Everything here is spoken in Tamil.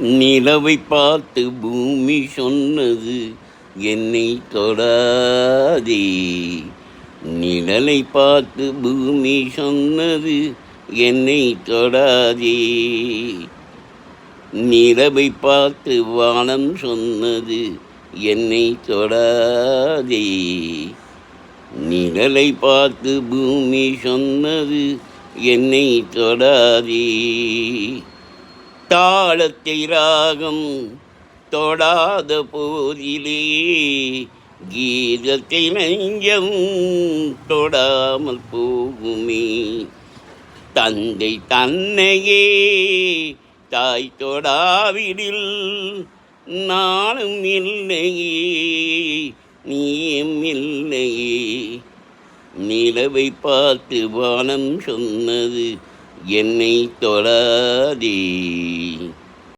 நிலவை பார்த்து பூமி சொன்னது என்னை தொடாதே. நிழலை பார்த்து பூமி சொன்னது என்னை தொடாதே. நிலவை பார்த்து வானம் சொன்னது என்னை தொடாதே. நிழலை பார்த்து பூமி சொன்னது என்னை தொடாதே. தாளத்தை ராகம் தொடாத போதிலே கீதத்தை நெஞ்சம் தொடாமல் போகுமே. தந்தை தன்னையே தாய் தொடாவிடில் நானும் இல்லையே நீயும் இல்லையே. நிலவை பார்த்து வானம் சொன்னது என்னை தொடாதே.